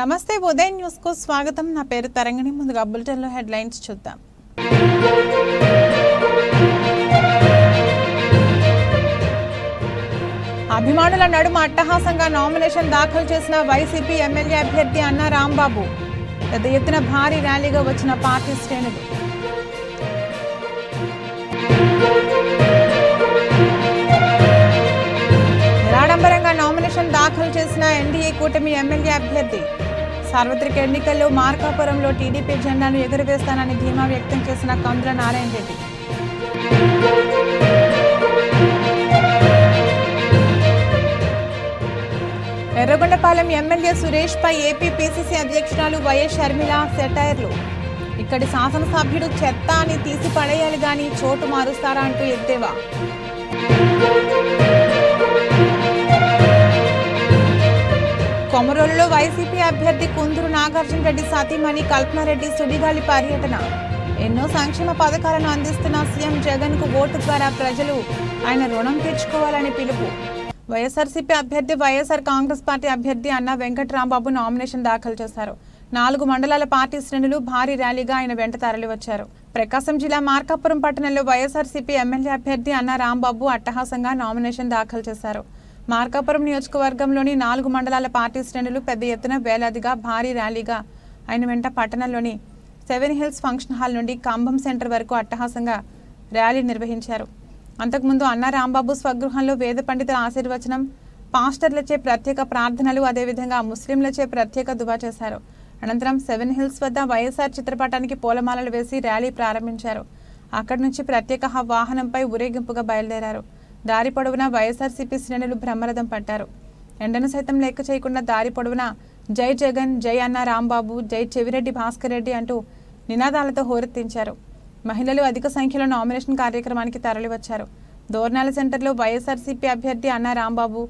నమస్తే ఉదయం న్యూస్ కు స్వాగతం. నా పేరు తరంగిణి. ముందుగా బులెటిన్ లో హెడ్లైన్స్ చూద్దాం. అభిమానుల నడుమ అట్టహాసంగా నామినేషన్ దాఖలు చేసిన వైసీపీ ఎమ్మెల్యే అభ్యర్థి అన్నా రాంబాబు. పెద్ద ఎత్తున భారీ ర్యాలీగా వచ్చిన పార్టీ శ్రేణులు. నిరాడంబరంగా నామినేషన్ దాఖలు చేసిన ఎన్డీఏ కూటమి ఎమ్మెల్యే అభ్యర్థి. సార్వత్రిక ఎన్నికల్లో మార్కాపురంలో టీడీపీ జెండాను ఎగురవేస్తానని ధీమా వ్యక్తం చేసిన కందుల నారాయణ రెడ్డి. ఎర్రగొండపాలెం ఎమ్మెల్యే సురేష్ పై ఏపీ పీసీసీ అధ్యక్షురాలు వైఎస్ షర్మిల సెటైర్లు. ఇక్కడి శాసనసభ్యుడు చెత్త అని తీసి పడేయాలి గాని చోటు మారుస్తారా అంటూ ఎద్దేవా. కొమరోలులో వైసీపీ అభ్యర్థి కుందూరు నాగార్జున రెడ్డి సతీమణి కల్పనారెడ్డి సుడిగాలి పర్యటన. ఎన్నో సంక్షేమ పథకాలను అందిస్తున్న సీఎం జగన్ కు ఓటు ద్వారా ప్రజలు ఆయన రుణం తీర్చుకోవాలని పిలుపు. వైఎస్ఆర్సీపీ అభ్యర్థి వైఎస్ఆర్ కాంగ్రెస్ పార్టీ అభ్యర్థి అన్నా వెంకట్రాంబాబు నామినేషన్ దాఖలు చేశారు. 4 మండలాల పార్టీ శ్రేణులు భారీ ర్యాలీగా ఆయన వెంట తరలివచ్చారు. ప్రకాశం జిల్లా మార్కాపురం పట్టణంలో వైఎస్ఆర్సీపీ ఎమ్మెల్యే అభ్యర్థి అన్నా రాంబాబు అట్టహాసంగా నామినేషన్ దాఖలు చేశారు. మార్కాపురం నియోజకవర్గంలోని 4 మండలాల పార్టీ శ్రేణులు పెద్ద ఎత్తున వేలాదిగా భారీ ర్యాలీగా ఆయన వెంట పట్టణంలోని 7 హిల్స్ ఫంక్షన్ హాల్ నుండి కంబం సెంటర్ వరకు అట్టహాసంగా ర్యాలీ నిర్వహించారు. అంతకుముందు అన్నా రాంబాబు స్వగృహంలో వేద పండితుల ఆశీర్వచనం, పాస్టర్లచే ప్రత్యేక ప్రార్థనలు, అదేవిధంగా ముస్లింలచే ప్రత్యేక దువా చేశారు. అనంతరం 7 హిల్స్ వద్ద వైఎస్ఆర్ చిత్రపటానికి పూలమాలలు వేసి ర్యాలీ ప్రారంభించారు. అక్కడి నుంచి ప్రత్యేక వాహనంపై ఊరేగింపుగా బయలుదేరారు. దారి పొడవునా వైఎస్ఆర్సీపీ శ్రేణులు బ్రహ్మరథం పట్టారు. ఎండను సైతం లెక్క చేయకుండా దారి పొడవునా జై జగన్, జై అన్నా రాంబాబు, జై చెవిరెడ్డి భాస్కర్ రెడ్డి అంటూ నినాదాలతో హోరెత్తించారు. మహిళలు అధిక సంఖ్యలో నామినేషన్ కార్యక్రమానికి తరలివచ్చారు. దోర్నాల సెంటర్లో వైఎస్ఆర్సీపీ అభ్యర్థి అన్నా రాంబాబు,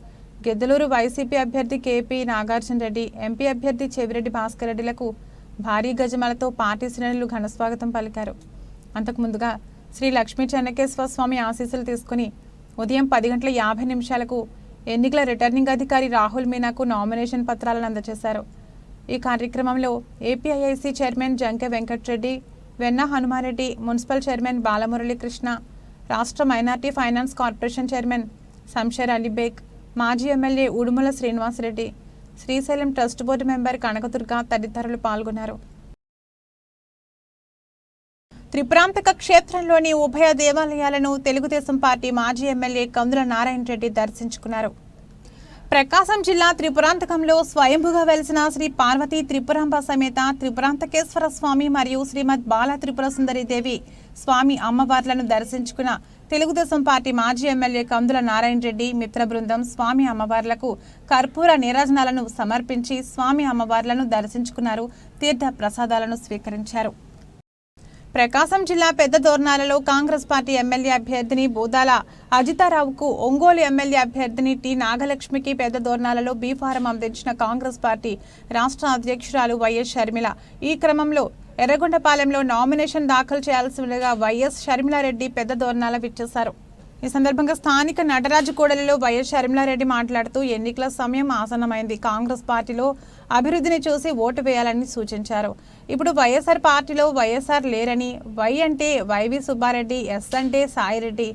గిద్దలూరు వైసీపీ అభ్యర్థి కేపీ నాగార్జున రెడ్డి, ఎంపీ అభ్యర్థి చెవిరెడ్డి భాస్కర్ రెడ్డిలకు భారీ గజమాలతో పార్టీ శ్రేణులు ఘనస్వాగతం పలికారు. అంతకుముందుగా శ్రీ లక్ష్మీ చెన్నకేశ్వర స్వామి ఆశీస్సులు తీసుకుని ఉదయం 10:50 ఎన్నికల రిటర్నింగ్ అధికారి రాహుల్ మీనాకు నామినేషన్ పత్రాలను అందజేశారు. ఈ కార్యక్రమంలో ఏపీఐఐసీ చైర్మన్ జంకె వెంకట్రెడ్డి, వెన్న హనుమారెడ్డి, మున్సిపల్ చైర్మన్ బాలమురళీకృష్ణ, రాష్ట్ర minority finance corporation chairman Shamsher Alibeg, మాజీ MLA Udumala Srinivasa Reddy, Srisailam trust board member Kanakadurga తదితరులు పాల్గొన్నారు. త్రిపురాంతక క్షేత్రంలోని ఉభయ దేవాలయాలను తెలుగుదేశం పార్టీ మాజీ ఎమ్మెల్యే కందుల నారాయణ రెడ్డి దర్శించుకున్నారు. ప్రకాశం జిల్లా త్రిపురాంతకంలో స్వయంభుగా వెలిసిన శ్రీ పార్వతీ త్రిపురాంబ సమేత త్రిపురాంతకేశ్వర స్వామి మరియు శ్రీమద్ బాల త్రిపుర సుందరి దేవి స్వామి అమ్మవార్లను దర్శించుకున్న తెలుగుదేశం పార్టీ మాజీ ఎమ్మెల్యే కందుల నారాయణ రెడ్డి మిత్ర బృందం స్వామి అమ్మవార్లకు కర్పూర నీరాజనాలను సమర్పించి స్వామి అమ్మవార్లను దర్శించుకున్నారు. తీర్థ ప్రసాదాలను స్వీకరించారు. ప్రకాశం జిల్లా పెద్ద దోర్నాలలో కాంగ్రెస్ పార్టీ ఎమ్మెల్యే అభ్యర్థిని బూదాల అజితారావుకు, ఒంగోలు ఎమ్మెల్యే అభ్యర్థిని టి నాగలక్ష్మికి పెద్ద దోర్నాలలో బీఫారం అందించిన కాంగ్రెస్ పార్టీ రాష్ట్ర అధ్యక్షురాలు వైఎస్ షర్మిల. ఈ క్రమంలో ఎర్రగొండపాలెంలో నామినేషన్ దాఖలు చేయాల్సిందిగా వైఎస్ షర్మిలారెడ్డి పెద్ద దోర్నాల విచ్చేశారు. ఈ సందర్భంగా స్థానిక నటరాజుకూడలిలో వైఎస్ షర్మిలారెడ్డి మాట్లాడుతూ ఎన్నికల సమయం ఆసన్నమైంది, కాంగ్రెస్ పార్టీలో అభివృద్ధిని చూసి ఓటు వేయాలని సూచించారు. ఇప్పుడు వైఎస్ఆర్ పార్టీలో వైఎస్ఆర్ లేరని, వై అంటే వైవి సుబ్బారెడ్డి, ఎస్ అంటే సాయిరెడ్డి,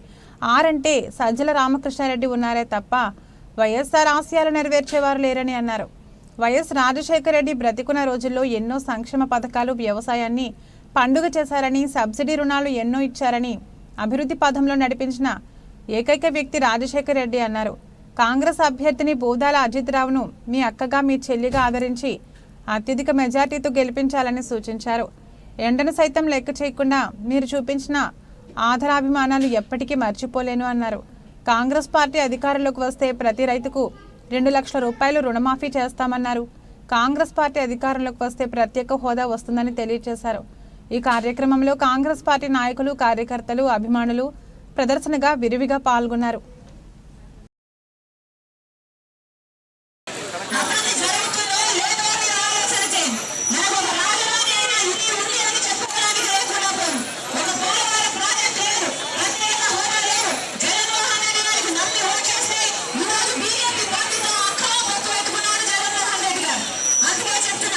ఆర్ అంటే సజ్జల రామకృష్ణారెడ్డి ఉన్నారే తప్ప వైఎస్ఆర్ ఆశయాలు నెరవేర్చేవారు లేరని అన్నారు. వైఎస్ రాజశేఖర రెడ్డి బ్రతికున్న రోజుల్లో ఎన్నో సంక్షేమ పథకాలు, వ్యవసాయాన్ని పండుగ చేశారని, సబ్సిడీ రుణాలు ఎన్నో ఇచ్చారని, అభివృద్ధి పథంలో నడిపించిన ఏకైక వ్యక్తి రాజశేఖర రెడ్డి అన్నారు. కాంగ్రెస్ అభ్యర్థిని బూదాల అజిత్రావును మీ అక్కగా, మీ చెల్లిగా ఆదరించి అత్యధిక మెజార్టీతో గెలిపించాలని సూచించారు. ఎండను సైతం లెక్క చేయకుండా మీరు చూపించిన ఆదరాభిమానాలు ఎప్పటికీ మర్చిపోలేను అన్నారు. కాంగ్రెస్ పార్టీ అధికారంలోకి వస్తే ప్రతి రైతుకు 2 లక్షల రూపాయలు రుణమాఫీ చేస్తామన్నారు. కాంగ్రెస్ పార్టీ అధికారంలోకి వస్తే ప్రత్యేక హోదా వస్తుందని తెలియజేశారు. ఈ కార్యక్రమంలో కాంగ్రెస్ పార్టీ నాయకులు, కార్యకర్తలు, అభిమానులు ప్రదర్శనగా విరివిగా పాల్గొన్నారు. చెప్తున్నా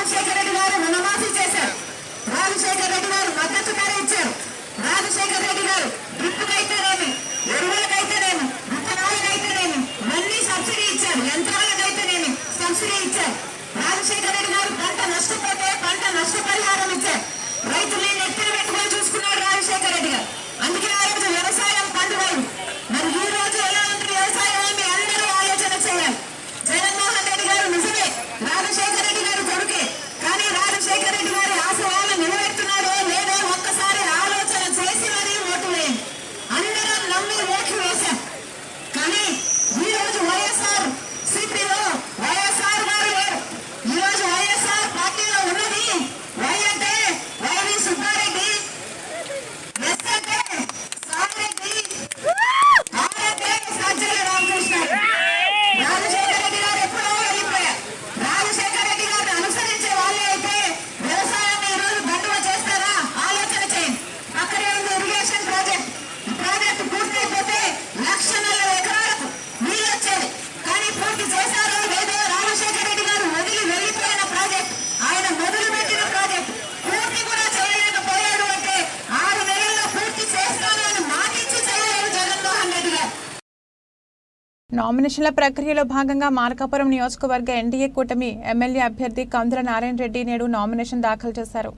రాజశేఖర రెడ్డి గారు రుణమాఫీ చేశారు, రాజశేఖర రెడ్డి గారు మద్దతు ధర ఇచ్చారు, రాజశేఖర రెడ్డి గారు డ్రిప్పుకైతేనేమి, ఎరువులకైతేనేమి, విత్తనాలకైతేనేమి మళ్ళీ సబ్సిడీ ఇచ్చారు, యంత్రాలకైతేనేమి సబ్సిడీ ఇచ్చారు. రాజశేఖర రెడ్డి గారు పంట నష్టపోతే పంట నష్టపరిహారం ఇచ్చారు. రైతుల్ని నెత్తిన పెట్టుకొని చూసుకున్నాడు రాజశేఖర రెడ్డి గారు. అందుకే ఆ రోజు వ్యవసాయం పండుగలు. మరి ఈ రోజు ఎలా ఉంటుంది వ్యవసాయం అని మీ అందరూ ఆలోచన చేయాలి. జగన్మోహన్ రెడ్డి గారు నిజమే రాజశేఖర రెడ్డి గారు కొడుకే, కానీ రాజశేఖర రెడ్డి గారి ఆశయాలను నిలబెడుతున్నాడో లేదో ఒక్కసారి ఆలోచన చేసి మరీ ఓటు వేయండి. అందరం నమ్మి ఓట్లు వేశాం, కానీ ఈ రోజు వైఎస్ఆర్ సిపిలో వైఎస్ఆర్ గారు లేరు. ఈ రోజు వైఎస్ఆర్ పార్టీలో ఉన్నది వై అంటే వైవి సుబ్బారెడ్డి, ఎస్ అంటే సారెడ్డి, ఆర్ అంటే సజ్జల రామకృష్ణ. రాజశేఖర రెడ్డి గారు ఎప్పుడో వెళ్ళిపోయారు. రాజశేఖర రెడ్డి గారిని అనుసరించే వాళ్ళే అయితే వ్యవసాయాన్ని ఈ రోజు దండువ చేస్తారా? ఆలోచన చేయండి. అక్కడే ఉంది ఇరిగేషన్ ప్రాజెక్ట్. ఈ ప్రాజెక్టు పూర్తయిపోతే 1,40,000 ఎకరాలకు నీళ్ళు వచ్చేది, కానీ పూర్తి చేశారో లేదో రాజశేఖర రెడ్డి గారు వదిలి వెళ్ళిపోయిన ప్రాజెక్ట్, ఆయన మొదలు పెట్టిన ప్రాజెక్ట్ పూర్తి కూడా చేయలేకపోయాడు. అంటే 6 నెలల్లో పూర్తి చేస్తాను అని మాటిచ్చి చేయలేదు జగన్మోహన్ రెడ్డి గారు. నామినేషన్ల ప్రక్రియలో భాగంగా మార్కాపురం నియోజకవర్గ ఎన్డీఏ కూటమి ఎమ్మెల్యే అభ్యర్థి కందుల నారాయణ రెడ్డి నేడు నామినేషన్ దాఖలు చేశారు.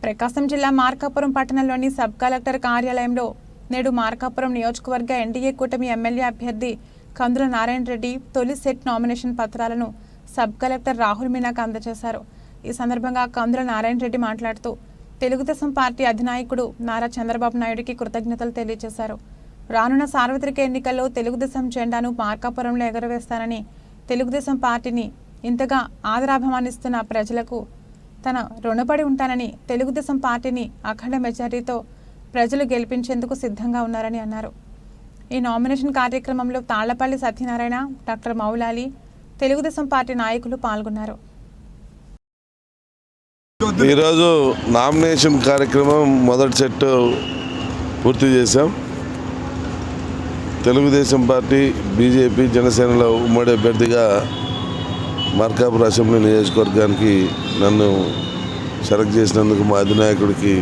ప్రకాశం జిల్లా మార్కాపురం పట్టణంలోని సబ్ కలెక్టర్ కార్యాలయంలో నేడు మార్కాపురం నియోజకవర్గ ఎన్డీఏ కూటమి ఎమ్మెల్యే అభ్యర్థి కందుల నారాయణ రెడ్డి తొలి సెట్ నామినేషన్ పత్రాలను సబ్ కలెక్టర్ రాహుల్ మీనాకు అందజేశారు. ఈ సందర్భంగా కందుల నారాయణ రెడ్డి మాట్లాడుతూ తెలుగుదేశం పార్టీ అధినాయకుడు నారా చంద్రబాబు నాయుడికి కృతజ్ఞతలు తెలియజేశారు. రానున్న సార్వత్రిక ఎన్నికల్లో తెలుగుదేశం జెండాను మార్కాపురంలో ఎగరవేస్తానని, తెలుగుదేశం పార్టీని ఇంతగా ఆదరాభిమానిస్తున్న ప్రజలకు తన రుణపడి ఉంటానని, తెలుగుదేశం పార్టీని అఖండ మెజారిటీతో ప్రజలు గెలిపించేందుకు సిద్ధంగా ఉన్నారని అన్నారు. ఈ నామినేషన్ కార్యక్రమంలో తాళ్లపల్లి సత్యనారాయణ, డాక్టర్ మౌలాలి, తెలుగుదేశం పార్టీ నాయకులు పాల్గొన్నారు. ఈరోజు నామినేషన్ కార్యక్రమం మొదటి సెట్ పూర్తి చేశాం. తెలుగుదేశం పార్టీ, బీజేపీ, జనసేనల ఉమ్మడి అభ్యర్థిగా మార్కాపురం అసెంబ్లీ నియోజకవర్గానికి నన్ను సెలెక్ట్ చేసినందుకు మా అధినాయకుడికి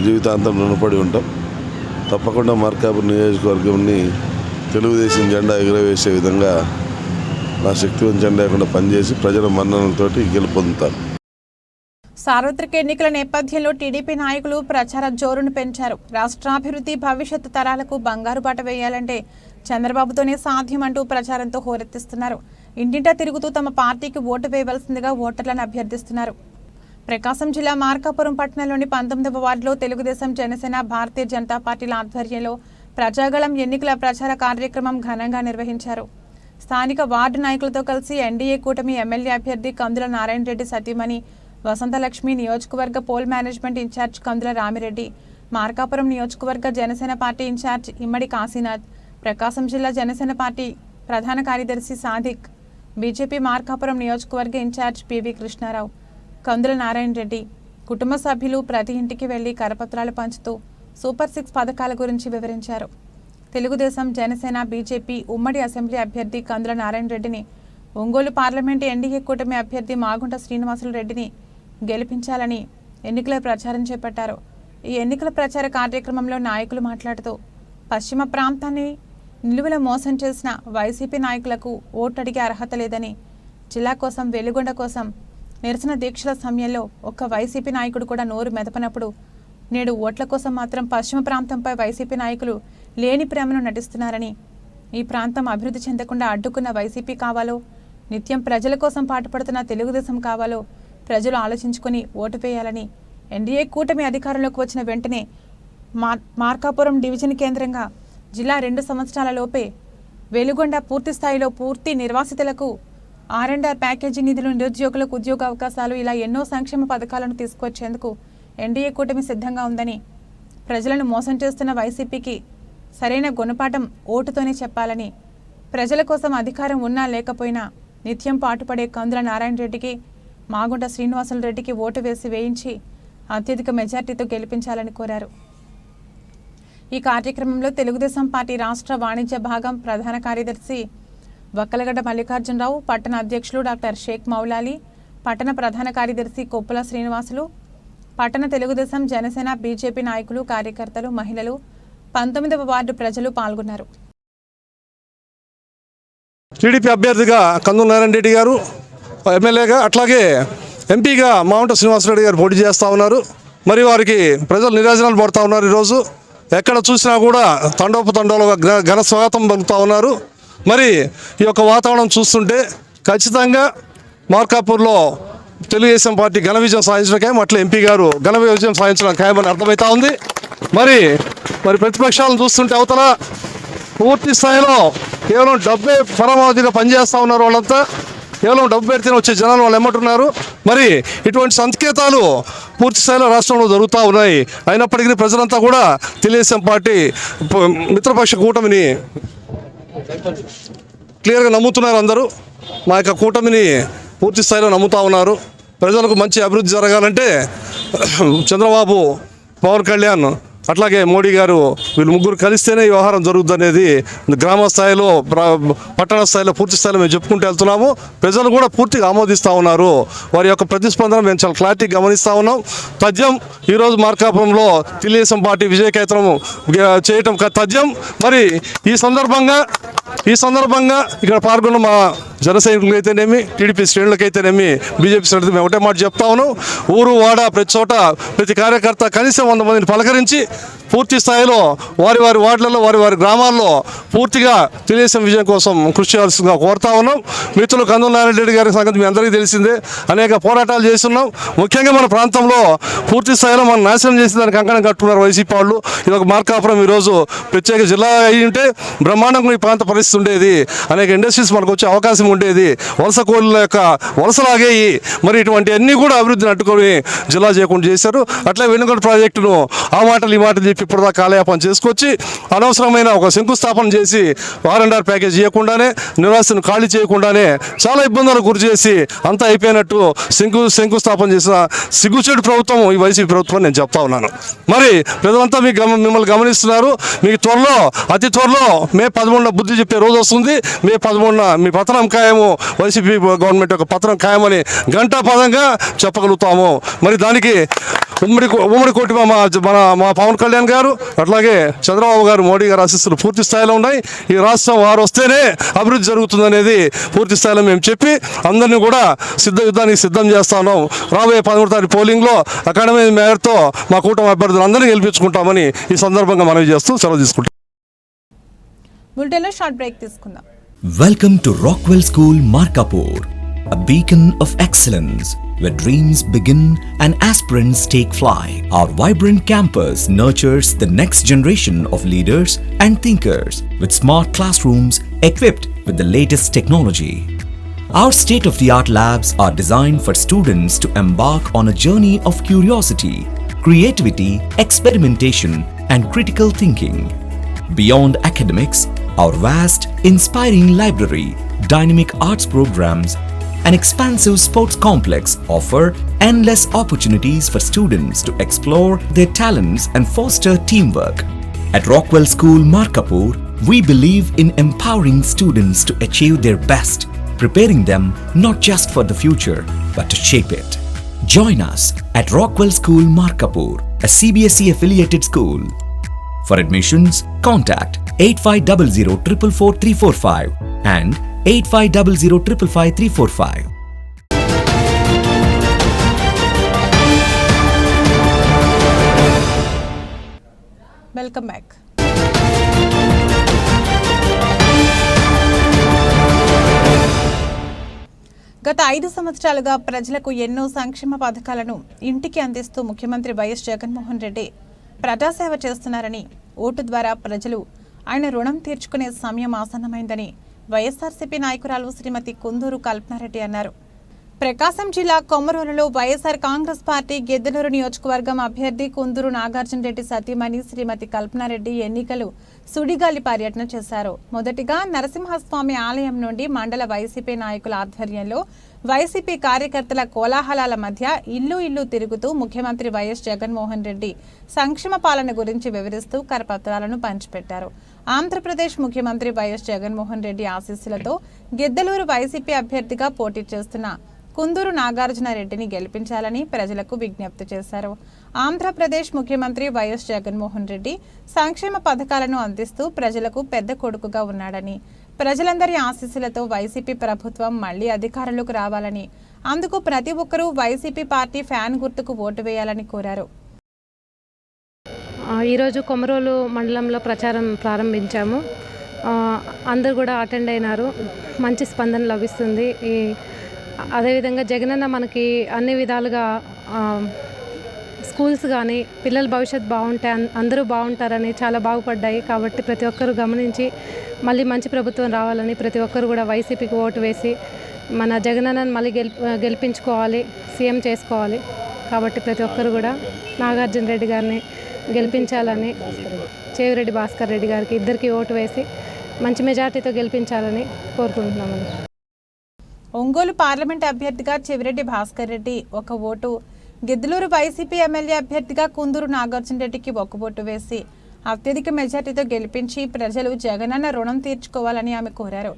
జీవితాంతం రుణపడి ఉంటాం. తప్పకుండా మార్కాపురం నియోజకవర్గంని తెలుగుదేశం జెండా ఎగురవేసే విధంగా నా శక్తివంతం లేకుండా పనిచేసి ప్రజల మన్ననలతోటి గెలుపొందుతాను. సార్వత్రిక ఎన్నికల నేపథ్యంలో టీడీపీ నాయకులు ప్రచార జోరును పెంచారు. రాష్ట్రాభివృద్ధి, భవిష్యత్తు తరాలకు బంగారు బాట వేయాలంటే చంద్రబాబుతోనే సాధ్యమంటూ ప్రచారంతో హోరెత్తిస్తున్నారు. ఇంటింటా తిరుగుతూ తమ పార్టీకి ఓటు వేయవలసిందిగా ఓటర్లను అభ్యర్థిస్తున్నారు. ప్రకాశం జిల్లా మార్కాపురం పట్టణంలోని 19వ వార్డులో తెలుగుదేశం, జనసేన, భారతీయ జనతా పార్టీల ఆధ్వర్యంలో ప్రజాగళం ఎన్నికల ప్రచార కార్యక్రమం ఘనంగా నిర్వహించారు. స్థానిక వార్డు నాయకులతో కలిసి ఎన్డీఏ కూటమి ఎమ్మెల్యే అభ్యర్థి కందుల నారాయణ రెడ్డి సతీమణి వసంతలక్ష్మి, నియోజకవర్గ పోల్ మేనేజ్మెంట్ ఇన్ఛార్జ్ కందుల రామిరెడ్డి, మార్కాపురం నియోజకవర్గ జనసేన పార్టీ ఇన్ఛార్జ్ ఇమ్మడి కాశీనాథ్, ప్రకాశం జిల్లా జనసేన పార్టీ ప్రధాన కార్యదర్శి సాదిక్, బీజేపీ మార్కాపురం నియోజకవర్గ ఇన్ఛార్జ్ పివి కృష్ణారావు, కందుల నారాయణ రెడ్డి కుటుంబ సభ్యులు ప్రతి ఇంటికి వెళ్లి కరపత్రాలు పంచుతూ సూపర్ 6 పథకాల గురించి వివరించారు. తెలుగుదేశం, జనసేన, బీజేపీ ఉమ్మడి అసెంబ్లీ అభ్యర్థి కందుల నారాయణ రెడ్డిని, ఒంగోలు పార్లమెంటు ఎన్డీఏ కూటమి అభ్యర్థి మాగుంట శ్రీనివాసులు రెడ్డిని గెలిపించాలని ఎన్నికల ప్రచారం చేపట్టారు. ఈ ఎన్నికల ప్రచార కార్యక్రమంలో నాయకులు మాట్లాడుతూ పశ్చిమ ప్రాంతాన్ని నిలువల మోసం చేసిన వైసీపీ నాయకులకు ఓటు అడిగే అర్హత లేదని, జిల్లా కోసం, వెలుగొండ కోసం నిరసన దీక్షల సమయంలో ఒక్క వైసీపీ నాయకుడు కూడా నోరు మెదపనప్పుడు నేడు ఓట్ల కోసం మాత్రం పశ్చిమ ప్రాంతంపై వైసీపీ నాయకులు లేని ప్రేమను నటిస్తున్నారని, ఈ ప్రాంతం అభివృద్ధి చెందకుండా అడ్డుకున్న వైసీపీ కావాలో, నిత్యం ప్రజల కోసం పాటుపడుతున్న తెలుగుదేశం కావాలో ప్రజలు ఆలోచించుకొని ఓటు వేయాలని, ఎన్డీఏ కూటమి అధికారంలోకి వచ్చిన వెంటనే మార్కాపురం డివిజన్ కేంద్రంగా జిల్లా 2 సంవత్సరాల లోపే వెలుగొండ పూర్తి స్థాయిలో పూర్తి నిర్వాసితులకు R&R ప్యాకేజీ నిధులు, నిరుద్యోగులకు ఉద్యోగ అవకాశాలు, ఇలా ఎన్నో సంక్షేమ పథకాలను తీసుకొచ్చేందుకు ఎన్డీఏ కూటమి సిద్ధంగా ఉందని, ప్రజలను మోసం చేస్తున్న వైసీపీకి సరైన గుణపాఠం ఓటుతోనే చెప్పాలని, ప్రజల కోసం అధికారం ఉన్నా లేకపోయినా నిత్యం పాటుపడే కందుల నారాయణ రెడ్డికి, మాగుంట శ్రీనివాసులు రెడ్డికి ఓటు వేయించి అత్యధిక మెజార్టీతో గెలిపించాలని కోరారు. ఈ కార్యక్రమంలో తెలుగుదేశం పార్టీ రాష్ట్ర వాణిజ్య భాగం ప్రధాన కార్యదర్శి వక్కలగడ్డ మల్లికార్జునరావు, పట్టణ అధ్యక్షులు డాక్టర్ షేక్ మౌలాలి, పట్టణ ప్రధాన కార్యదర్శి కొప్పుల శ్రీనివాసులు, పట్టణ తెలుగుదేశం, జనసేన, బీజేపీ నాయకులు, కార్యకర్తలు, మహిళలు, 19వ వార్డు ప్రజలు పాల్గొన్నారు. టీడీపీ అభ్యర్థిగా కందుల నారాయణ రెడ్డి గారు, ఎమ్మెల్యేగా అట్లాగే ఎంపీగా మావంట శ్రీనివాసరెడ్డి గారు పోటీ చేస్తూ ఉన్నారు. మరి వారికి ప్రజలు నిరాజనాలు పడుతూ ఉన్నారు. ఈరోజు ఎక్కడ చూసినా కూడా తండోపతండోలుగా ఘన స్వాగతం పలుకుతూ ఉన్నారు. మరి ఈ యొక్క వాతావరణం చూస్తుంటే ఖచ్చితంగా మార్కాపూర్లో తెలుగుదేశం పార్టీ ఘన విజయం సాధించడం ఖాయం, అట్లా ఎంపీ గారు ఘన విజయం సాధించడం ఖాయమని అర్థమవుతా ఉంది. మరి ప్రతిపక్షాలను చూస్తుంటే అవతల పూర్తి స్థాయిలో కేవలం డబ్బే పరమావధిగా పనిచేస్తూ ఉన్నారు. వాళ్ళంతా కేవలం డబ్బు పెడితేనే వచ్చే జనాలు వాళ్ళు ఎమ్మటున్నారు. మరి ఇటువంటి సంకేతాలు పూర్తి స్థాయిలో రాష్ట్రంలో జరుగుతూ ఉన్నాయి. అయినప్పటికీ ప్రజలంతా కూడా తెలుగుదేశం పార్టీ మిత్రపక్ష కూటమిని క్లియర్గా నమ్ముతున్నారు. అందరూ మా యొక్క కూటమిని పూర్తి స్థాయిలో నమ్ముతూ ఉన్నారు. ప్రజలకు మంచి అభివృద్ధి జరగాలంటే చంద్రబాబు, పవన్ కళ్యాణ్ అట్లాగే మోడీ గారు వీళ్ళు ముగ్గురు కలిస్తేనే ఈ వ్యవహారం జరుగుతుంది అనేది గ్రామ స్థాయిలో, పట్టణ స్థాయిలో పూర్తి స్థాయిలో మేము చెప్పుకుంటూ వెళ్తున్నాము. ప్రజలు కూడా పూర్తిగా ఆమోదిస్తూ ఉన్నారు. వారి యొక్క ప్రతిస్పందన మేము చాలా క్లారిటీగా గమనిస్తూ ఉన్నాం. తథ్యం ఈరోజు మార్కాపురంలో తెలుగుదేశం పార్టీ విజయకేతనం చేయటం తథ్యం. మరి ఈ సందర్భంగా ఇక్కడ పాల్గొన్న మా జన సైనికులకు అయితేనేమి, టీడీపీ శ్రేణులకైతేనేమి, బీజేపీ శ్రేణులకి మేము ఒకటే మాట చెప్తా ఉన్నాం. ఊరు వాడ ప్రతి చోట ప్రతి కార్యకర్త కనీసం 100 మందిని పలకరించి పూర్తి స్థాయిలో వారి వార్డులలో, వారి గ్రామాల్లో పూర్తిగా తెలుగుదేశం విజయం కోసం కృషి చేయాల్సిందిగా కోరుతా ఉన్నాం. మిత్రులు కందుల నారాయణ రెడ్డి గారి సంగతి మీ అందరికీ తెలిసిందే. అనేక పోరాటాలు చేస్తున్నాం. ముఖ్యంగా మన ప్రాంతంలో పూర్తి స్థాయిలో మనం నాశనం చేసి దానికి కంకణం కట్టుకున్నారు వైసీపీ వాళ్ళు. ఇది ఒక మార్కాపురం ఈరోజు ప్రత్యేక జిల్లా అయి ఉంటే బ్రహ్మాండంగా ఈ ప్రాంత పరిస్థితి ఉండేది. అనేక ఇండస్ట్రీస్ మనకు వచ్చే అవకాశం ఉండేది. వలస కోళ్ళ యొక్క వలసలాగేయి. మరి ఇటువంటి అన్నీ కూడా అభివృద్ధిని అడ్డుకొని జిల్లా చేయకుండా చేశారు. అట్లా వెనుగొండ ప్రాజెక్టును ఆ మాటలు ఈ మాటలు చెప్పి ఇప్పుడుదా కాలయాపన చేసుకొచ్చి అనవసరమైన ఒక శంకుస్థాపన చేసి R&R ప్యాకేజ్ చేయకుండానే, నివాసిని ఖాళీ చేయకుండానే చాలా ఇబ్బందులకు గురి చేసి అంతా అయిపోయినట్టు శంకుస్థాపన చేసిన సిగ్గుచేటు ప్రభుత్వం ఈ వైసీపీ ప్రభుత్వం నేను చెప్తా ఉన్నాను. మరి ప్రజలంతా మిమ్మల్ని గమనిస్తున్నారు. మీకు అతి త్వరలో మే 11 బుద్ధి చెప్పే రోజు వస్తుంది. మే 11 మీ పతనం ఖాయము, వైసీపీ గవర్నమెంట్ యొక్క పతనం ఖాయమని ఘంటాపదంగా చెప్పగలుగుతాము. మరి దానికి ఉమ్మడి కోటి మా పవన్ కళ్యాణ్ గారు, అట్లాగే చంద్రబాబు గారు, మోడీ గారు ఆశీస్సులు పూర్తి స్థాయిలో ఉన్నాయి. ఈ రాష్ట్రం వారు వస్తేనే అభివృద్ధి జరుగుతుందనేది పూర్తి స్థాయిలో మేము చెప్పి అందరినీ కూడా యుద్ధానికి సిద్ధం చేస్తా ఉన్నాం. రాబోయే 13వ తారీఖు పోలింగ్లో అకాడమీ మేయర్తో మా కూటమి అభ్యర్థులు అందరినీ గెలిపించుకుంటామని ఈ సందర్భంగా మనవి చేస్తూ సెలవు తీసుకుంటాం. బులెటిన్లో షార్ట్ బ్రేక్ తీసుకుందాం. Welcome to Rockwell School, Markapur, a beacon of excellence where dreams begin and aspirants take flight. Our vibrant campus nurtures the next generation of leaders and thinkers with smart classrooms equipped with the latest technology. Our state-of-the-art labs are designed for students to embark on a journey of curiosity, creativity, experimentation, and critical thinking. Beyond academics, our vast, inspiring library, dynamic arts programs, and expansive sports complex offer endless opportunities for students to explore their talents and foster teamwork. At Rockwell School, Markapur, we believe in empowering students to achieve their best, preparing them not just for the future, but to shape it. Join us at Rockwell School, Markapur, a CBSE affiliated school. For admissions, contact 8500 444 345 and 8500 555 345. Welcome back. గత 5 సంవత్సరాలుగా ప్రజలకు ఎన్నో సంక్షేమ పథకాలను ఇంటికి అందిస్తూ ముఖ్యమంత్రి YS Jaganmohan Reddy ప్రజాసేవ చేస్తున్నారని, ఓటు ద్వారా ప్రజలు ఆయన రుణం తీర్చుకునే సమయం ఆసన్నమైందని వైఎస్ఆర్సీపీ నాయకురాలు శ్రీమతి కుందూరు కల్పనారెడ్డి అన్నారు. ప్రకాశం జిల్లా కొమరోలులో వైఎస్ఆర్ కాంగ్రెస్ పార్టీ గిద్దలూరు నియోజకవర్గం అభ్యర్థి కుందూరు నాగార్జున రెడ్డి సతీమణి శ్రీమతి కల్పనారెడ్డి ఎన్నికలు సుడిగాలి పర్యటన చేశారు. మొదటిగా నరసింహస్వామి ఆలయం నుండి మండల వైసీపీ నాయకుల ఆధ్వర్యంలో వైసీపీ కార్యకర్తల కోలాహలాల మధ్య ఇల్లు తిరుగుతూ ముఖ్యమంత్రి వైఎస్ జగన్మోహన్ రెడ్డి సంక్షేమ పాలన గురించి వివరిస్తూ కరపత్రాలను పంచిపెట్టారు. ఆంధ్రప్రదేశ్ ముఖ్యమంత్రి వైఎస్ జగన్మోహన్ రెడ్డి ఆశీస్సులతో గిద్దలూరు వైసీపీ అభ్యర్థిగా పోటీ చేస్తున్న కుందూరు నాగార్జున రెడ్డిని గెలిపించాలని ప్రజలకు విజ్ఞప్తి చేశారు. ఆంధ్రప్రదేశ్ ముఖ్యమంత్రి వైఎస్ జగన్మోహన్ రెడ్డి సంక్షేమ పథకాలను అందిస్తూ ప్రజలకు పెద్ద కొడుకుగా ఉన్నాడని, ప్రజలందరి ఆశీస్సులతో వైసీపీ ప్రభుత్వం మళ్లీ అధికారంలోకి రావాలని, అందుకు ప్రతి ఒక్కరూ వైసీపీ పార్టీ ఫ్యాన్ గుర్తుకు ఓటు వేయాలని కోరారు. ఈరోజు కొమరోలు మండలంలో ప్రచారం ప్రారంభించాము. అందరూ కూడా అటెండ్ అయినారు. మంచి స్పందన లభిస్తుంది. అదేవిధంగా జగనన్న మనకి అన్ని విధాలుగా స్కూల్స్ కానీ పిల్లల భవిష్యత్తు బాగుంటే అందరూ బాగుంటారని చాలా బాగుపడ్డాయి. కాబట్టి ప్రతి ఒక్కరూ గమనించి మళ్ళీ మంచి ప్రభుత్వం రావాలని ప్రతి ఒక్కరు కూడా వైసీపీకి ఓటు వేసి మన జగనన్నను మళ్ళీ గెలిపించుకోవాలి, సీఎం చేసుకోవాలి. కాబట్టి ప్రతి ఒక్కరు కూడా నాగార్జున రెడ్డి గారిని గెలిపించాలని, చెవిరెడ్డి భాస్కర్ రెడ్డి గారికి ఇద్దరికి ఓటు వేసి మంచి మెజార్టీతో గెలిపించాలని కోరుకుంటున్నామని. ఒంగోలు పార్లమెంట్ అభ్యర్థిగా చెవిరెడ్డి భాస్కర్ రెడ్డి ఒక ఓటు, గిద్దలూరు వైసీపీ ఎమ్మెల్యే అభ్యర్థిగా కుందూరు నాగార్జున రెడ్డికి ఒక ఓటు వేసి అత్యధిక మెజార్టీతో గెలిపించి ప్రజలు జగనన్న రుణం తీర్చుకోవాలని ఆమె కోరారు.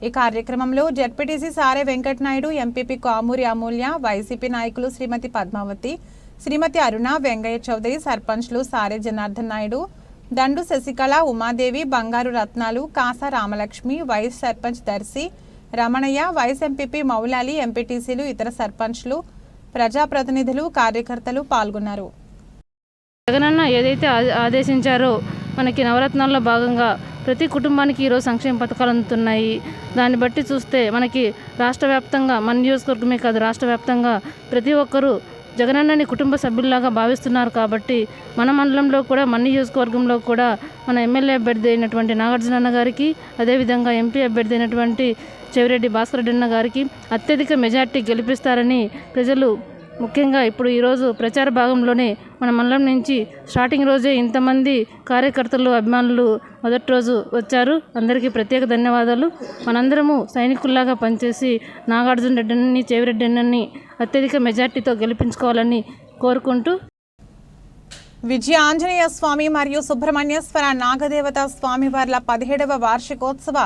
ఈ కార్యక్రమంలో జెడ్పీటీసీ సారే వెంకటనాయుడు, ఎంపీపీ కామూరి అమూల్య, వైసీపీ నాయకులు శ్రీమతి పద్మావతి, శ్రీమతి అరుణ, వెంగయ్య చౌదరి, సర్పంచ్లు సారే జనార్దన్ నాయుడు, దండు Sasikala, Umadevi, Bangaru Ratnalu, Kasa Ramalakshmi, vice sarpanch Darsi Ramanaiah, vice MPP Moulali, ఎంపీటీసీలు, ఇతర సర్పంచ్లు, ప్రజాప్రతినిధులు, కార్యకర్తలు పాల్గొన్నారు. జగనన్న ఏదైతే ఆదేశించారో మనకి నవరత్నాల్లో భాగంగా ప్రతి కుటుంబానికి ఈరోజు సంక్షేమ పథకాలు అందుతున్నాయి. దాన్ని బట్టి చూస్తే మనకి రాష్ట్ర వ్యాప్తంగా, మన నియోజకవర్గమే కాదు రాష్ట్ర వ్యాప్తంగా ప్రతి ఒక్కరూ జగనన్నని కుటుంబ సభ్యుల్లాగా భావిస్తున్నారు. కాబట్టి మన మండలంలో కూడా, మన నియోజకవర్గంలో కూడా మన ఎమ్మెల్యే అభ్యర్థి అయినటువంటి నాగార్జున గారికి, అదేవిధంగా ఎంపీ అభ్యర్థి అయినటువంటి చెవిరెడ్డి భాస్కర్ రెడ్డి అన్న గారికి అత్యధిక మెజార్టీ గెలిపిస్తారని ప్రజలు, ముఖ్యంగా ఇప్పుడు ఈరోజు ప్రచార భాగంలోనే మన మండలం నుంచి స్టార్టింగ్ రోజే ఇంతమంది కార్యకర్తలు, అభిమానులు మొదటి రోజు వచ్చారు. అందరికీ ప్రత్యేక ధన్యవాదాలు. మనందరము సైనికుల్లాగా పనిచేసి నాగార్జున రెడ్డిని, చెవిరెడ్డి అన్నని అత్యధిక మెజార్టీతో గెలిపించుకోవాలని కోరుకుంటూ, విజయ ఆంజనేయ స్వామి మరియు సుబ్రహ్మణ్యేశ్వర నాగదేవత స్వామివార్ల 17వ వార్షికోత్సవ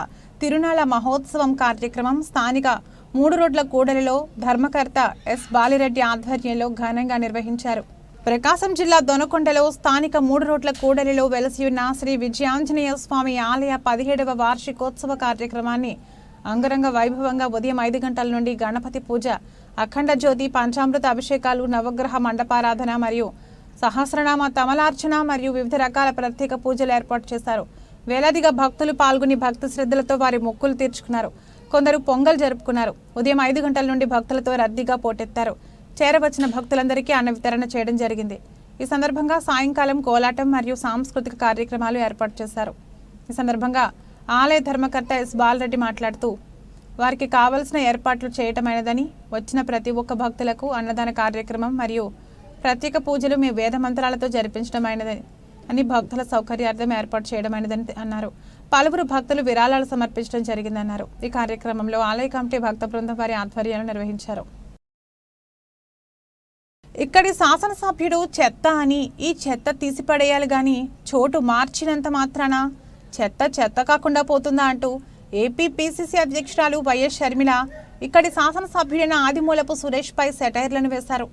తిరునాళ మహోత్సవం కార్యక్రమం స్థానిక 3 రోడ్ల కూడలిలో ధర్మకర్త ఎస్ బాలిరెడ్డి ఆధ్వర్యంలో ఘనంగా నిర్వహించారు. ప్రకాశం జిల్లా దొనకొండలో స్థానిక 3 రోడ్ల కూడలిలో వెలసి ఉన్న శ్రీ విజయాంజనేయ స్వామి ఆలయ 17వ వార్షికోత్సవ కార్యక్రమాన్ని అంగరంగ వైభవంగా ఉదయం 5 గంటల నుండి గణపతి పూజ, అఖండ జ్యోతి, పంచామృత అభిషేకాలు, నవగ్రహ మండపారాధన మరియు సహస్రనామ తమలార్చన మరియు వివిధ రకాల ప్రత్యేక పూజలు ఏర్పాటు చేశారు. వేలాదిగా భక్తులు పాల్గొని భక్తి శ్రద్ధలతో వారి మొక్కులు తీర్చుకున్నారు. కొందరు పొంగల్ జరుపుకున్నారు. ఉదయం 5 గంటల నుండి భక్తులతో రద్దీగా పోటెత్తారు. చేరవచ్చిన భక్తులందరికీ అన్న వితరణ చేయడం జరిగింది. ఈ సందర్భంగా సాయంకాలం కోలాటం మరియు సాంస్కృతిక కార్యక్రమాలు ఏర్పాటు చేశారు. ఈ సందర్భంగా ఆలయ ధర్మకర్త ఎస్ బాలరెడ్డి మాట్లాడుతూ వారికి కావలసిన ఏర్పాట్లు చేయటమైనదని, వచ్చిన ప్రతి ఒక్క భక్తులకు అన్నదాన కార్యక్రమం మరియు ప్రత్యేక పూజలు మీ వేద మంత్రాలతో జరిపించడమైనదని అని, భక్తుల సౌకర్యార్థం ఏర్పాటు చేయడమైనదని అన్నారు. పలువురు భక్తులు విరాళాలు సమర్పించడం జరిగిందన్నారు. ఈ కార్యక్రమంలో ఆలయ కమిటీ భక్త బృందం వారి ఆధ్వర్యంలో నిర్వహించారు. ఇక్కడి శాసనసభ్యుడు చెత్త అని, ఈ చెత్త తీసిపడేయాలి గాని చోటు మార్చినంత మాత్రాన చెత్త చెత్త కాకుండా పోతుందా అంటూ ఏపీ పీసీసీ అధ్యక్షురాలు వైఎస్ షర్మిల ఇక్కడి శాసనసభ్యుడైన ఆదిమూలపు సురేష్ పై సెటైర్లను వేశారు.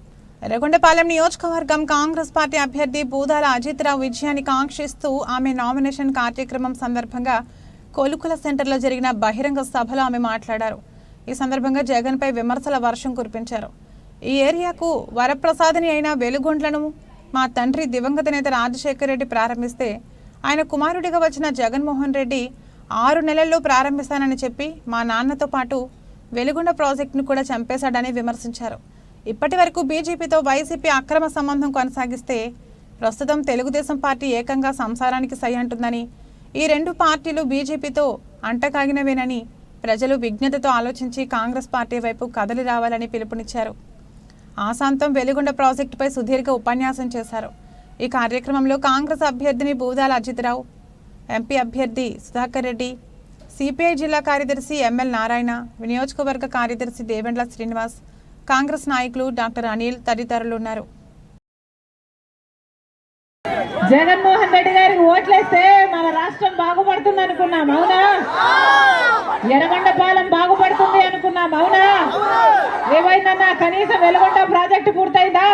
ఎర్రగొండపాలెం నియోజకవర్గం కాంగ్రెస్ పార్టీ అభ్యర్థి బూదాల అజిత్ రావు విజయాన్ని కాంక్షిస్తూ ఆమె నామినేషన్ కార్యక్రమం సందర్భంగా కొలుకుల సెంటర్లో జరిగిన బహిరంగ సభలో ఆమె మాట్లాడారు. ఈ సందర్భంగా జగన్పై విమర్శల వర్షం కురిపించారు. ఈ ఏరియాకు వరప్రసాదని అయిన వెలుగొండ్లను మా తండ్రి దివంగత నేత రాజశేఖర్ రెడ్డి ప్రారంభిస్తే ఆయన కుమారుడిగా వచ్చిన జగన్మోహన్ రెడ్డి 6 నెలల్లో ప్రారంభిస్తానని చెప్పి మా నాన్నతో పాటు వెలుగొండ ప్రాజెక్టును కూడా చంపేశాడని విమర్శించారు. ఇప్పటి వరకు బీజేపీతో వైసీపీ అక్రమ సంబంధం కొనసాగిస్తే ప్రస్తుతం తెలుగుదేశం పార్టీ ఏకంగా సంసారానికి సై అంటుందని, ఈ 2 పార్టీలు బీజేపీతో అంటకాగినవేనని ప్రజలు విజ్ఞతతో ఆలోచించి కాంగ్రెస్ పార్టీ వైపు కదలి రావాలని పిలుపునిచ్చారు. ఆశాంతం వెలుగొండ ప్రాజెక్టుపై సుదీర్ఘ ఉపన్యాసం చేశారు. ఈ కార్యక్రమంలో కాంగ్రెస్ అభ్యర్థిని బూదాల అజిత్ రావు, ఎంపీ అభ్యర్థి సుధాకర్ రెడ్డి, సిపిఐ జిల్లా కార్యదర్శి ఎంఎల్ నారాయణ, నియోజకవర్గ కార్యదర్శి దేవెండ్ల శ్రీనివాస్, కాంగ్రెస్ నాయకులు డాక్టర్ అనిల్ తదితరులు ఉన్నారు. జగన్మోహన్ రెడ్డి గారికి ఓట్లేస్తే మన రాష్ట్రం బాగుపడుతుంది అనుకున్నాం, అవునా? ఎర్రగొండపాలెం బాగుపడుతుంది అనుకున్నాం, అవునా? ఏమైందన్నా కనీసం వెలుగొండ ప్రాజెక్టు పూర్తయిందా?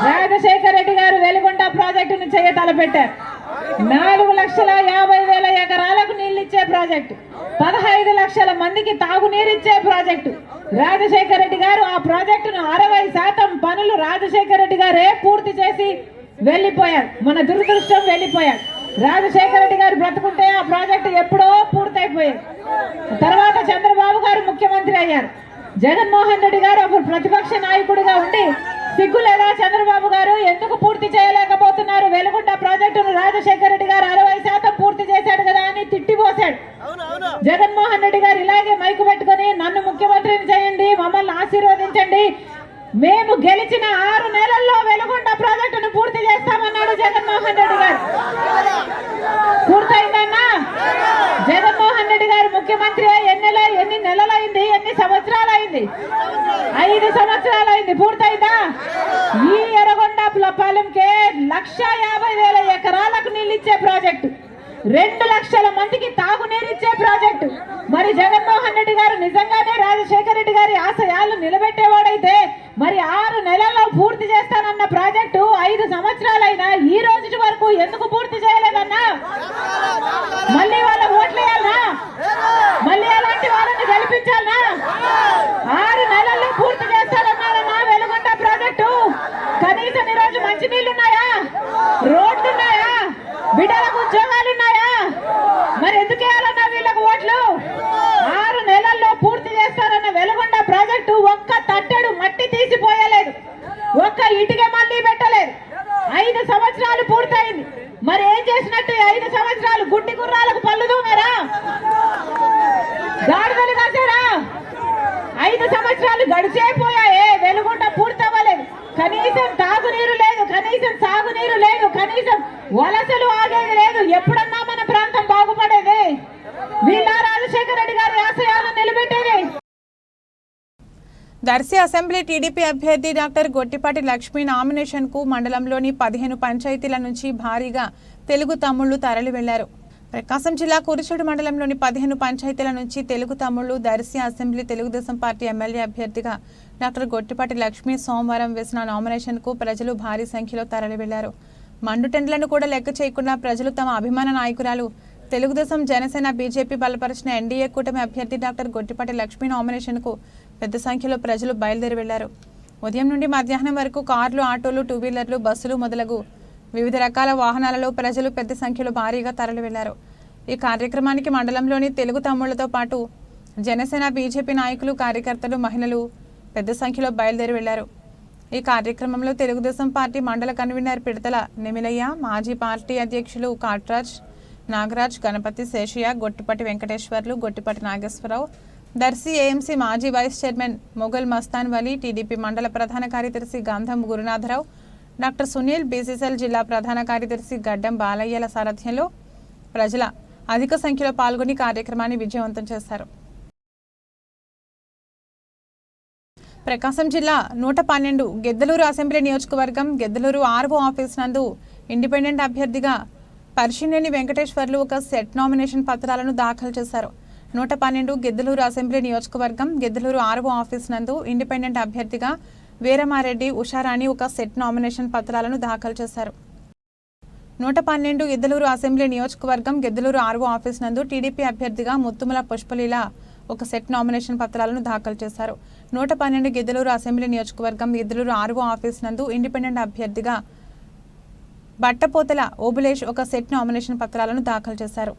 రాజశేఖర రెడ్డి గారు వెలుగొండ ప్రాజెక్టును చేయ తలపెట్టారు. 4,50,000 ఎకరాలకు నీళ్ళిచ్చే ప్రాజెక్టు, 15 లక్షల మందికి తాగునీరిచ్చే ప్రాజెక్టు. రాజశేఖర రెడ్డి గారు ఆ ప్రాజెక్టును 60% పనులు రాజశేఖర రెడ్డి గారే పూర్తి చేసి వెళ్ళిపోయారు. మన దురదృష్టం వెళ్ళిపోయారు. రాజశేఖర రెడ్డి గారు బ్రతుకుంటే ఆ ప్రాజెక్టు ఎప్పుడో పూర్తయిపోయాయి. తర్వాత చంద్రబాబు గారు ముఖ్యమంత్రి అయ్యారు. జగన్మోహన్ రెడ్డి గారు అప్పుడు ప్రతిపక్ష నాయకుడిగా ఉండి సిగ్గు లేదా చంద్రబాబు గారు ఎందుకు పూర్తి చేయలేకపోతున్నారు? వెలుగొండ ప్రాజెక్టును రాజశేఖర రెడ్డి గారు 60% పూర్తి చేశాడు కదా అని తిట్టిపోశాడు. జగన్మోహన్ రెడ్డి గారు ఇలాగే మైకు పెట్టుకొని నన్ను ముఖ్యమంత్రిని చేయండి, మమ్మల్ని ఆశీర్వదించండి, మేము గెలిచిన 6 నెలల్లో వెలుగొండ ప్రాజెక్టును పూర్తి చేస్తామన్నాడు జగన్మోహన్ రెడ్డి గారు. పూర్తయిందన్నా? జగన్మోహన్ రెడ్డి గారు ముఖ్యమంత్రి ఎన్ని నెలలైంది? ఎన్ని సంవత్సరాలైంది? 5 సంవత్సరాలైంది. పూర్తయిందా? ఈ ఎర్రగొండపాలెంకే 1,50,000 ఎకరాలకు నీళ్ళిచ్చే ప్రాజెక్టు, 2 లక్షల మందికి తాగునీరిచ్చే ప్రాజెక్టు. మరి జగన్మోహన్ రెడ్డి గారు నిజంగానే రాజశేఖర రెడ్డి గారి ఆశయాలు నిలబెట్టేవాడైతే మరి 6 నెలల్లో పూర్తి చేస్తానన్న ప్రాజెక్టు 5 సంవత్సరాలైనా ఈ రోజు వరకు ఎందుకు పూర్తి చేయలేదన్నా? మళ్ళీ వాళ్ళ ఓట్లేయాలనా? మళ్ళీ అలాంటి వాళ్ళని గెలిపించాలనా? 6 నెలల్లో పూర్తి చేస్తారన్నారన్నా వెలుగొండ ప్రాజెక్టు. కనీసం ఈరోజు మంచినీళ్ళున్నాయా? రోడ్లున్నాయా? బిడ్డలకు ఉద్యోగాలున్నాయా? మరి ఎందుకు వేయాలన్నా వీళ్ళకు ఓట్లు? 6 నెలల్లో పూర్తి చేస్తారన్న వెలుగొండ ప్రాజెక్టు ఒక్క తట్టెడు మట్టి తీసిపోయలేదు, ఒక్క ఇటుక మళ్ళీ పెట్టలేదు. 5 సంవత్సరాలు పూర్తయింది. మరి ఏం చేసినట్టు 5 సంవత్సరాలు? గుడ్డి గుర్రాలకు పళ్ళు దూమారా? గాడిదలు కాసారా? 5 సంవత్సరాలు గడిచేపోయాయే, వెలుగొండ పూర్తవ్వలేదు. కనీసం తాగునీరు లేదు, కనీసం సాగునీరు లేదు, కనీసం వలసలు ఆగేది లేదు. ఎప్పుడన్నా మన ప్రాంతం బాగుపడేది? వీళ్ళ రాజశేఖర రెడ్డి గారి ఆశయాలను నిలబెట్టేది? దర్శి అసెంబ్లీ టీడీపీ అభ్యర్థి డాక్టర్ గొట్టిపాటి లక్ష్మి నామినేషన్కు మండలంలోని 15 పంచాయతీల నుంచి భారీగా తెలుగు తమ్ముళ్లు తరలి వెళ్లారు. ప్రకాశం జిల్లా కురిచేడు మండలంలోని 15 పంచాయతీల నుంచి తెలుగు తమ్ముళ్లు Darsi assembly Telugu Desam party MLA అభ్యర్థిగా డాక్టర్ గొట్టిపాటి లక్ష్మి సోమవారం వేసిన నామినేషన్కు ప్రజలు భారీ సంఖ్యలో తరలి వెళ్లారు. మండుటెండ్లను కూడా లెక్క చేయకుండా ప్రజలు తమ అభిమాన నాయకురాలు తెలుగుదేశం, జనసేన, బీజేపీ బలపరిచిన ఎన్డీఏ కూటమి అభ్యర్థి డాక్టర్ గొట్టిపాటి లక్ష్మి నామినేషన్కు పెద్ద సంఖ్యలో ప్రజలు బయలుదేరి వెళ్లారు. ఉదయం నుండి మధ్యాహ్నం వరకు కార్లు, ఆటోలు, 2 వీలర్లు, బస్సులు మొదలగు వివిధ రకాల వాహనాలలో ప్రజలు పెద్ద సంఖ్యలో భారీగా తరలి వెళ్లారు. ఈ కార్యక్రమానికి మండలంలోని తెలుగు తమ్ముళ్లతో పాటు జనసేన, బీజేపీ నాయకులు, కార్యకర్తలు, మహిళలు పెద్ద సంఖ్యలో బయలుదేరి వెళ్లారు. ఈ కార్యక్రమంలో తెలుగుదేశం పార్టీ మండల కన్వీనర్ పిడతల నిమిలయ్య, మాజీ పార్టీ అధ్యక్షులు కాట్రాజ్, నాగరాజ్, గణపతి, శేషయ్య, గొట్టిపాటి వెంకటేశ్వర్లు, గొట్టిపాటి నాగేశ్వరరావు, దర్శి ఏఎంసీ మాజీ vice chairman Mughal Mastan Vali, TDP మండల ప్రధాన కార్యదర్శి గంధం గురునాథరావు, డాక్టర్ సునీల్, బీసీసీఎల్ జిల్లా ప్రధాన కార్యదర్శి గడ్డం బాలయ్యల సారథ్యంలో ప్రజల అధిక సంఖ్యలో పాల్గొని కార్యక్రమాన్ని విజయవంతం చేశారు. ప్రకాశం జిల్లా 112 గెద్దలూరు అసెంబ్లీ నియోజకవర్గం గెద్దలూరు ఆర్వో ఆఫీస్ నందు ఇండిపెండెంట్ అభ్యర్థిగా పరిశీనేని వెంకటేశ్వర్లు ఒక సెట్ నామినేషన్ పత్రాలను దాఖలు చేశారు. 112 గెద్దలూరు అసెంబ్లీ నియోజకవర్గం గెద్దలూరు ఆర్వో ఆఫీస్ నందు ఇండిపెండెంట్ అభ్యర్థిగా వీరమారెడ్డి ఉషారాణి ఒక సెట్ నామినేషన్ పత్రాలను దాఖలు చేశారు. 112 గెద్దలూరు అసెంబ్లీ నియోజకవర్గం గెద్దలూరు ఆర్వో ఆఫీస్ నందు టీడీపీ అభ్యర్థిగా ముత్తుమల పుష్పలీల ఒక సెట్ నామినేషన్ పత్రాలను దాఖలు చేశారు. 112 గెద్దలూరు అసెంబ్లీ నియోజకవర్గం గెద్దలూరు ఆర్వో ఆఫీస్ నందు ఇండిపెండెంట్ అభ్యర్థిగా బట్టపోతల ఓబులేష్ ఒక సెట్ నామినేషన్ పత్రాలను దాఖలు చేశారు.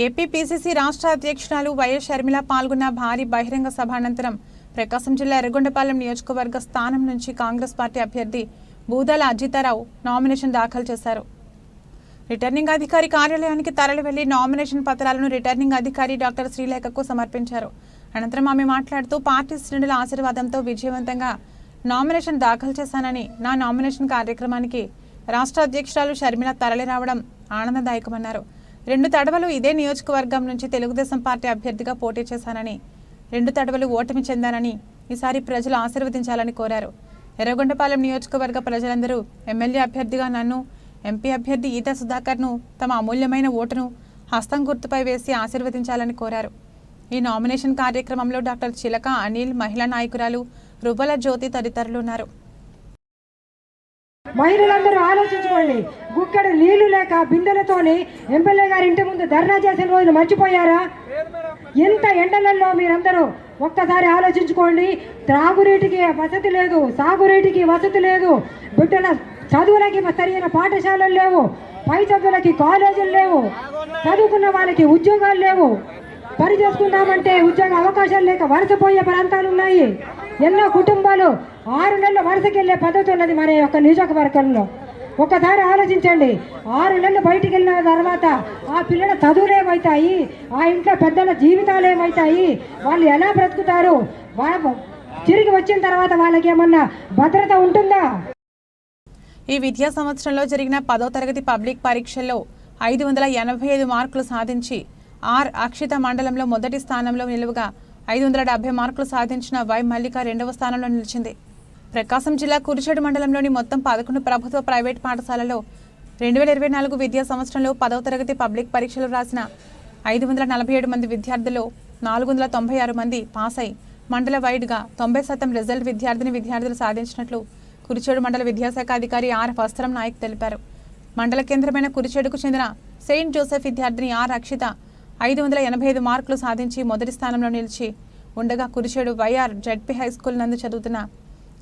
ఏపీ పీసీసీ రాష్ట్ర అధ్యక్షురాలు వైఎస్ షర్మిల పాల్గొన్న భారీ బహిరంగ సభ అనంతరం ప్రకాశం జిల్లా ఎర్రగొండపాలెం నియోజకవర్గ స్థానం నుంచి కాంగ్రెస్ పార్టీ అభ్యర్థి బూదాల అజితారావు నామినేషన్ దాఖలు చేశారు. రిటర్నింగ్ అధికారి కార్యాలయానికి తరలి వెళ్లి నామినేషన్ పత్రాలను రిటర్నింగ్ అధికారి డాక్టర్ శ్రీలేఖకు సమర్పించారు. అనంతరం ఆమె మాట్లాడుతూ పార్టీ శ్రేణుల ఆశీర్వాదంతో విజయవంతంగా నామినేషన్ దాఖలు చేశానని, నా నామినేషన్ కార్యక్రమానికి రాష్ట్ర అధ్యక్షురాలు షర్మిల తరలి రావడం ఆనందదాయకమన్నారు. 2 తడవలు ఇదే నియోజకవర్గం నుంచి తెలుగుదేశం పార్టీ అభ్యర్థిగా పోటీ చేశానని, 2 తడవలు ఓటమి చెందానని, ఈసారి ప్రజలు ఆశీర్వదించాలని కోరారు. ఎర్రగొండపాలెం నియోజకవర్గ ప్రజలందరూ ఎమ్మెల్యే అభ్యర్థిగా నన్ను, ఎంపీ అభ్యర్థి ఈటా సుధాకర్ను తమ అమూల్యమైన ఓటును హస్తం గుర్తుపై వేసి ఆశీర్వదించాలని కోరారు. ఈ నామినేషన్ కార్యక్రమంలో డాక్టర్ చిలక అనిల్, మహిళా నాయకురాలు రుబల జ్యోతి తదితరులు ఉన్నారు. మహిళలందరూ ఆలోచించుకోండి. గుక్కడు నీళ్లు లేక బిందెలతోని ఎమ్మెల్యే గారి ఇంటి ముందు ధర్నా చేసిన రోజులు మర్చిపోయారా? ఎంత ఎండలలో మీరందరూ ఒక్కసారి ఆలోచించుకోండి. త్రాగునీటికి వసతి లేదు, సాగునీటికి వసతి లేదు, బిడ్డల చదువులకి సరైన పాఠశాలలు లేవు, పై చదువులకి కాలేజీలు లేవు, చదువుకున్న వాళ్ళకి ఉద్యోగాలు లేవు, పని చేసుకుందామంటే ఉద్యోగ అవకాశాలు లేక వలసపోయే ప్రాంతాలు ఉన్నాయి. ఎన్నో కుటుంబాలు 6 నెలలు వలసకెళ్లే పద్ధతి ఉన్నది మన యొక్క నియోజకవర్గంలో. ఒక్కసారి ఆలోచించండి. 6 నెలలు బయటికి వెళ్ళిన తర్వాత ఆ పిల్లల చదువులు ఏమవుతాయి, ఆ ఇంట్లో పెద్దల జీవితాలు ఏమవుతాయి, వాళ్ళు ఎలా బ్రతుకుతారు, తిరిగి వచ్చిన తర్వాత వాళ్ళకి ఏమన్నా భద్రత ఉంటుందా? ఈ విద్యా సంవత్సరంలో జరిగిన 10వ తరగతి పబ్లిక్ పరీక్షల్లో 585 మార్కులు సాధించి ఆర్ అక్షిత మండలంలో మొదటి స్థానంలో నిలువగా 570 మార్కులు సాధించిన వై మల్లిక రెండవ స్థానంలో నిలిచింది. ప్రకాశం జిల్లా కురిచేడు మండలంలోని మొత్తం 11 ప్రభుత్వ ప్రైవేట్ పాఠశాలలో 2024 విద్యా సంవత్సరంలో 10వ తరగతి పబ్లిక్ పరీక్షలు రాసిన 547 మంది విద్యార్థుల్లో 496 మంది పాస్ అయి మండల వైడ్గా 90% రిజల్ట్ విద్యార్థులు సాధించినట్లు కురిచేడు మండల విద్యాశాఖ అధికారి ఆర్ వస్త్రం నాయక్ తెలిపారు. మండల కేంద్రమైన కురిచేడుకు చెందిన సెయింట్ జోసెఫ్ విద్యార్థిని ఆర్ అక్షిత 585 మార్కులు సాధించి మొదటి స్థానంలో నిలిచి ఉండగా Kurichedu YR ZP high school నందు చదువుతున్న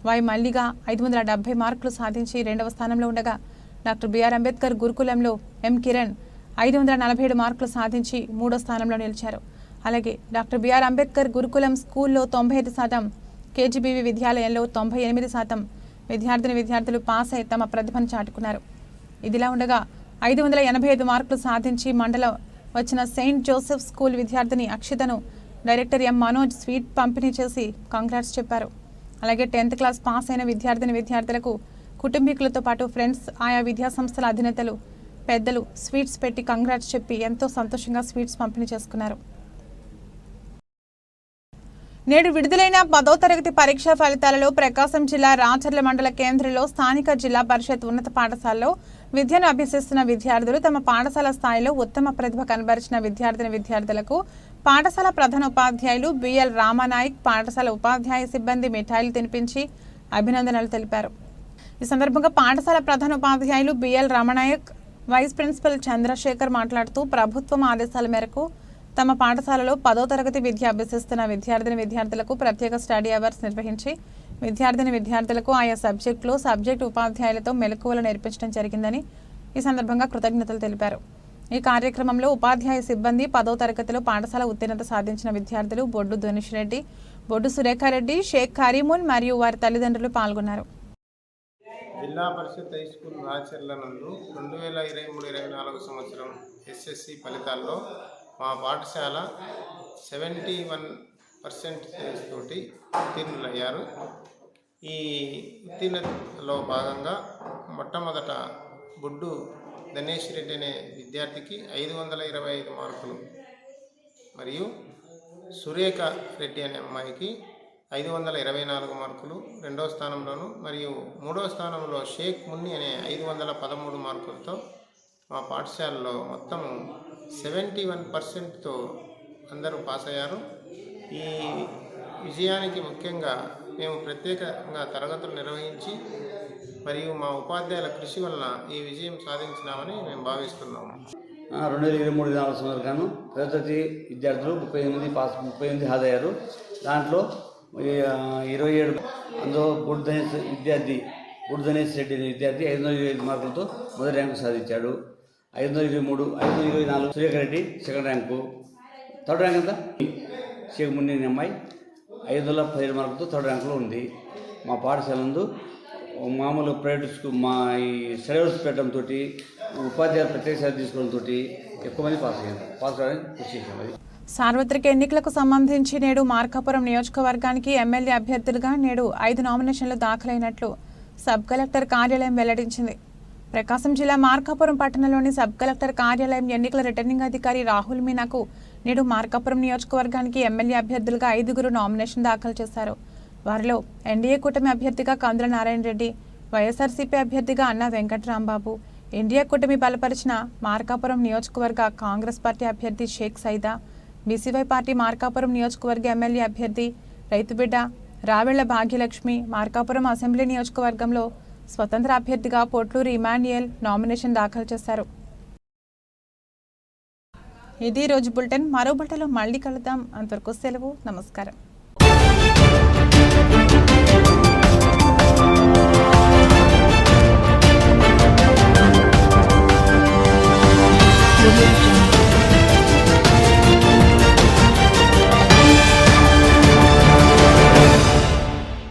వై మల్లిగా 570 మార్కులు సాధించి రెండవ స్థానంలో ఉండగా డాక్టర్ బిఆర్ అంబేద్కర్ గురుకులంలో ఎం కిరణ్ 547 మార్కులు సాధించి మూడో స్థానంలో నిలిచారు. అలాగే డాక్టర్ బిఆర్ అంబేద్కర్ గురుకులం స్కూల్లో 95%, కేజీబీవీ విద్యాలయంలో 98% విద్యార్థులు పాస్ అయి తమ ప్రతిభను చాటుకున్నారు. ఇదిలా ఉండగా 585 మార్కులు సాధించి మండలం వచ్చిన సెయింట్ జోసెఫ్ స్కూల్ విద్యార్థిని అక్షితను డైరెక్టర్ ఎం మనోజ్ స్వీట్ పంపిణీ చేసి కాంగ్రాట్స్ చెప్పారు. అలాగే 10th క్లాస్ పాస్ అయిన విద్యార్థులకు కుటుంబీకులతో పాటు ఫ్రెండ్స్, ఆయా విద్యా సంస్థల అధినేతలు, పెద్దలు స్వీట్స్ పెట్టి కాంగ్రాట్స్ చెప్పి ఎంతో సంతోషంగా స్వీట్స్ పంపిణీ చేసుకున్నారు. నేడు విడుదలైన 10వ తరగతి పరీక్షా ఫలితాలలో ప్రకాశం జిల్లా రాచర్ల మండల కేంద్రంలో స్థానిక జిల్లా పరిషత్ ఉన్నత పాఠశాలలో విద్యను అభ్యసిస్తున్న విద్యార్థులు తమ పాఠశాల స్థాయిలో ఉత్తమ ప్రతిభ కనబరిచిన విద్యార్థులకు పాఠశాల ప్రధాన ఉపాధ్యాయులు బిఎల్ రామానాయక్, పాఠశాల ఉపాధ్యాయ సిబ్బంది మిఠాయిలు తినిపించి అభినందనలు తెలిపారు. ఈ సందర్భంగా పాఠశాల ప్రధాన ఉపాధ్యాయులు BL Ramanayak, vice principal Chandrasekhar మాట్లాడుతూ ప్రభుత్వం ఆదేశాల మేరకు తమ పాఠశాలలో 10వ తరగతి విద్య అభ్యసిస్తున్న విద్యార్థులకు ప్రత్యేక స్టడీ అవర్స్ నిర్వహించి విద్యార్థులకు ఆయా సబ్జెక్ట్ ఉపాధ్యాయులతో మెలకువలు నేర్పించడం జరిగిందని ఈ సందర్భంగా కృతజ్ఞతలు తెలిపారు. ఈ కార్యక్రమంలో ఉపాధ్యాయ సిబ్బంది, 10వ తరగతిలో పాఠశాల ఉత్తీర్ణత సాధించిన విద్యార్థులు బొడ్డు ధనుష్ రెడ్డి, బొడ్డు సురేఖారెడ్డి, షేక్ కరీమున్ మరియు వారి తల్లిదండ్రులు పాల్గొన్నారు. జిల్లా పరిషత్ హై స్కూల్ రాచర్ల నందు 2023-24 సంవత్సరం ఎస్ఎస్సి ఫలితాల్లో మా పాఠశాల 71% తోటి ఉత్తీర్ణులయ్యారు. ఈ ఉత్తీర్ణతలో భాగంగా మొట్టమొదట బొడ్డు ధనేష్ రెడ్డి అనే విద్యార్థికి 525 మార్కులు, మరియు సురేఖ రెడ్డి అనే అమ్మాయికి 524 మార్కులు రెండవ స్థానంలోను, మరియు మూడవ స్థానంలో షేక్ మున్ని అనే 513 మార్కులతో మా పాఠశాలలో మొత్తం 71%తో అందరూ పాస్ అయ్యారు. ఈ విజయానికి ముఖ్యంగా మేము ప్రత్యేకంగా తరగతులు నిర్వహించి మరియు మా ఉపాధ్యాయుల కృషి వలన ఈ విజయం సాధించినామని మేము భావిస్తున్నాము. 2023-24 సంవత్సరం 10వ తరగతి విద్యార్థులు 38 హాజరయ్యారు. దాంట్లో 27 అందులో బొడ్డు ధనేష్ రెడ్డి అనే విద్యార్థి 525 మార్కులతో మొదటి ర్యాంకు సాధించాడు. 524 Surekha Reddy second rank. Third rank అంతా షేక్ మున్ని అనే అమ్మాయి 517 మార్కులతో థర్డ్ ర్యాంకులో ఉంది. మా పాఠశాల నందు మామూలు ప్రైవేట్ స్కూల్ మా ఈ స్టడీస్ పెట్టడంతో ఉపాధ్యాయులు ప్రత్యేక శ్రద్ధ తీసుకోవడంతో ఎక్కువ మంది పాస్ అవ్వడానికి కృషి చేశాం. అది సార్వత్రిక ఎన్నికలకు సంబంధించి నేడు మార్కాపురం నియోజకవర్గానికి ఎమ్మెల్యే అభ్యర్థులుగా నేడు 5 నామినేషన్లు దాఖలైనట్లు సబ్ కలెక్టర్ కార్యాలయం వెల్లడించింది. ప్రకాశం జిల్లా మార్కాపురం పట్టణంలోని సబ్ కలెక్టర్ కార్యాలయం ఎన్నికల రిటర్నింగ్ అధికారి రాహుల్ మీనాకు నేడు మార్కాపురం నియోజకవర్గానికి ఎమ్మెల్యే అభ్యర్థులుగా 5 నామినేషన్ దాఖలు చేశారు. వారిలో ఎన్డీఏ కూటమి అభ్యర్థిగా కందుల నారాయణ రెడ్డి, వైఎస్ఆర్సీపీ అభ్యర్థిగా అన్నా వెంకట్రాంబాబు, ఇండియా కూటమి బలపరిచిన మార్కాపురం నియోజకవర్గ కాంగ్రెస్ పార్టీ అభ్యర్థి షేక్ సైదా, బీసీవై పార్టీ మార్కాపురం నియోజకవర్గ ఎమ్మెల్యే అభ్యర్థి రైతుబిడ్డ రావెళ్ల భాగ్యలక్ష్మి, మార్కాపురం అసెంబ్లీ నియోజకవర్గంలో స్వతంత్ర అభ్యర్థిగా పొట్లూరి ఇమాన్యుయల్ నామినేషన్ దాఖలు చేశారు. ఇది రోజు బులెటిన్. మరో బులెటిన్లో మళ్ళీ కలుద్దాం. అంతవరకు సెలవు. నమస్కారం.